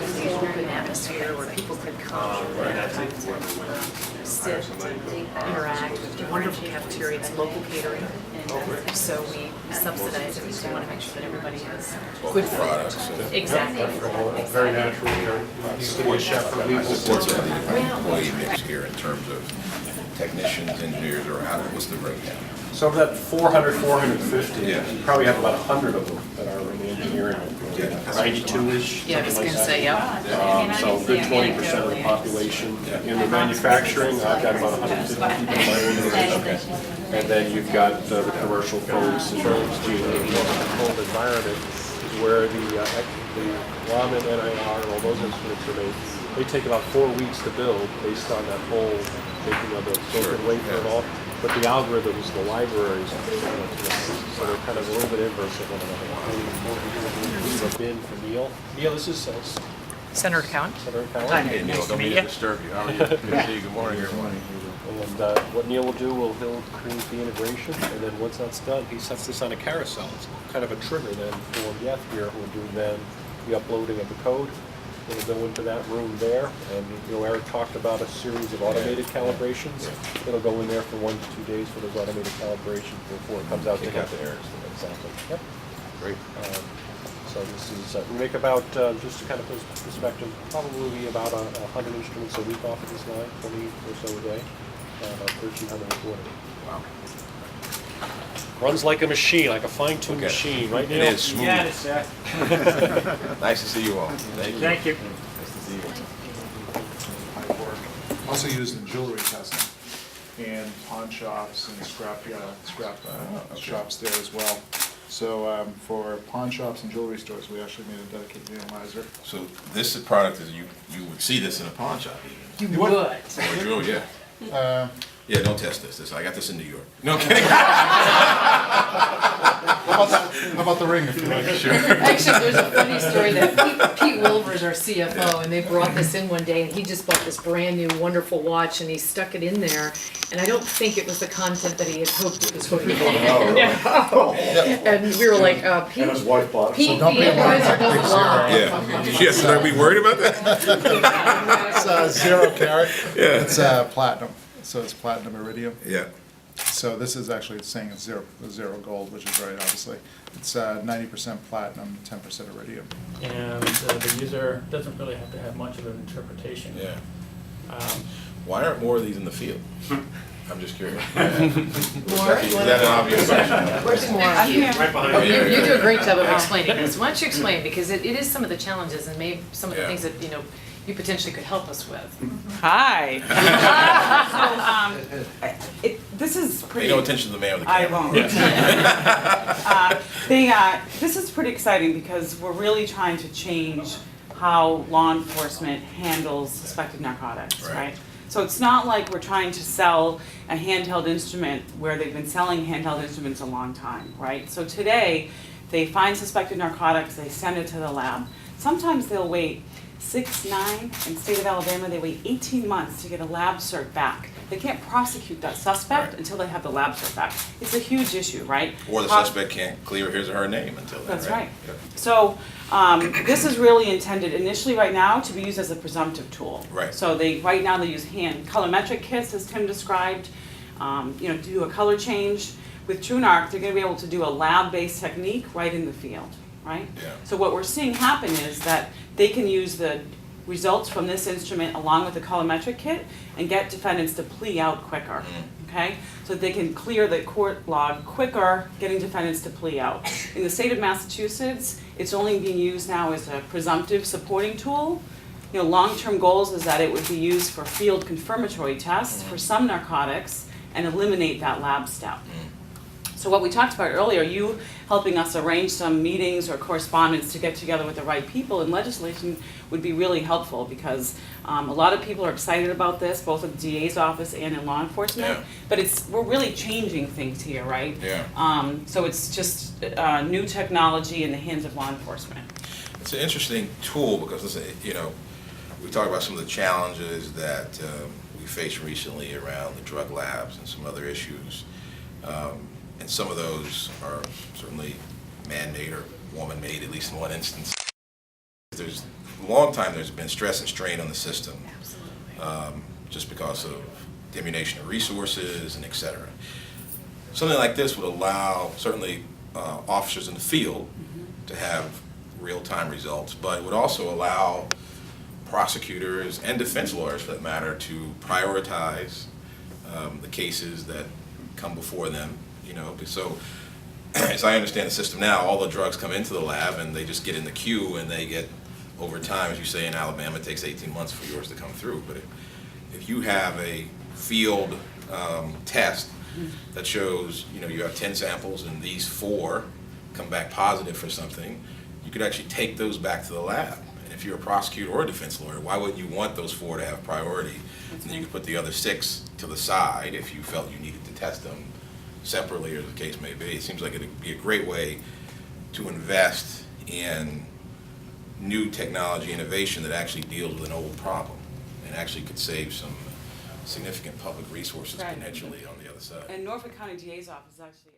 an open atmosphere where people could come and sit and interact. Wonderful cafeteria, it's local catering, so we subsidize it. We still want to make sure that everybody has good products. Exactly. Very natural. You used to be a chef for people. What's the employee mix here in terms of technicians, engineers, or what's the breakdown? So of that 400, 450, Yeah. you probably have about 100 of them that are in the engineering. 92-ish. Yeah, I was going to say, yeah. So a good 20% of the population. In the manufacturing, I've got about 150 people in my organization. And then you've got the commercial folks and controlled environment is where the ramen, NIR, and all those instruments are made. They take about 4 weeks to build based on that whole making of the silicon wafer and all. But the algorithms, the libraries, so they're kind of a little bit inverse of one another. We've been for Neil. Neil, this is Senator Cowan. Senator Cowan. Hi, Hey, Neil, don't mean to disturb you. How are you? Good to see you. Good morning, everyone. And what Neil will do, he'll create the integration, and then once that's done, he sets this on a carousel. It's kind of a trigger then for Jeff here, who will do then the uploading of the code. It'll go into that room there, and Eric talked about a series of automated calibrations. It'll go in there for 1 to 2 days for those automated calibrations before it comes out to Take out him. the errors. Exactly. Yep. Great. So this is, we make about, just to kind of put perspective, probably about 100 instruments a week off of this line, 20 or so a day, about 1,300 a quarter. Wow. Runs like a machine, like a fine-tuned machine, right, Neil? It is smooth. Yeah, it's, Nice to see you all. Thank you. thank you. Nice to see you. Also used in jewelry testing and pawn shops and scrap shops there as well. So for pawn shops and jewelry stores, we actually made a dedicated analyzer. So this product is you would see this in a pawn shop even. You would. Or jewelry, yeah. Yeah, don't test this. I got this in New York. No, I'm kidding. How about the ring, if you like? Sure. Actually, there's a funny story that Pete Wilver's our CFO, and they brought this in one day, and he just bought this brand new wonderful watch, and he stuck it in there, and I don't think it was the content that he had hoped it was going to be. No. And we were like, Pete, And his wife bought it. Pete, the advisor doesn't lie. Yeah. Yes, should I be worried about that? It's 0 carat. Yeah. It's platinum, so it's platinum iridium. Yeah. So this is actually saying it's zero gold, which is right, obviously. It's 90% platinum, 10% iridium. And the user doesn't really have to have much of an interpretation. Yeah. Um, Why aren't more of these in the field? I'm just curious. More? Is that an obvious question? Where's more of you? Right behind Oh, you. you do a great job of explaining this. Why don't you explain, because it is some of the challenges and maybe some of the Yeah. things that, you potentially could help us with. Hi. This is Pay pretty. no attention to the man with the I camera. won't. This is pretty exciting because we're really trying to change how law enforcement handles suspected narcotics, Right. right? So it's not like we're trying to sell a handheld instrument where they've been selling handheld instruments a long time, right? So today, they find suspected narcotics, they send it to the lab. Sometimes they'll wait 6, 9, in the state of Alabama, they wait 18 months to get a lab cert back. They can't prosecute that suspect Right. until they have the lab cert back. It's a huge issue, right? Or the suspect can't clear his or her name until then, That's right. Yep. So, this is really intended initially right now to be used as a presumptive tool. Right. So right now they use hand colorimetric kits, as Tim described, to do a color change. With TrueNarc, they're gonna be able to do a lab-based technique right in the field, right? Yeah. So what we're seeing happen is that they can use the results from this instrument along with the colorimetric kit and get defendants to plea out quicker, okay? So that they can clear the court log quicker, getting defendants to plea out. In the state of Massachusetts, it's only being used now as a presumptive supporting tool. Long-term goals is that it would be used for field confirmatory tests for some narcotics and eliminate that lab step. So what we talked about earlier, you helping us arrange some meetings or correspondence to get together with the right people in legislation would be really helpful because a lot of people are excited about this, both at the DA's office and in law enforcement. Yeah. But we're really changing things here, right? Yeah. So it's just new technology in the hands of law enforcement. It's an interesting tool because, listen, we talked about some of the challenges that we faced recently around the drug labs and some other issues. And some of those are certainly man-made or woman-made, at least in one instance. There's a long time, there's been stress and strain on the system. Absolutely. Just because of diminution of resources and et cetera. Something like this would allow certainly officers in the field to have real-time results, but it would also allow prosecutors and defense lawyers, for that matter, to prioritize the cases that come before them. So as I understand the system now, all the drugs come into the lab and they just get in the queue, and they get, over time, as you say in Alabama, it takes 18 months for yours to come through. But if you have a field test that shows, you have 10 samples and these 4 come back positive for something, you could actually take those back to the lab. And if you're a prosecutor or a defense lawyer, why wouldn't you want those 4 to have priority? And then you could put the other 6 to the side if you felt you needed to test them separately, or the case may be. It seems like it'd be a great way to invest in new technology innovation that actually deals with an old problem and actually could save some significant public resources Right. potentially on the other side. And Norfolk County DA's office is actually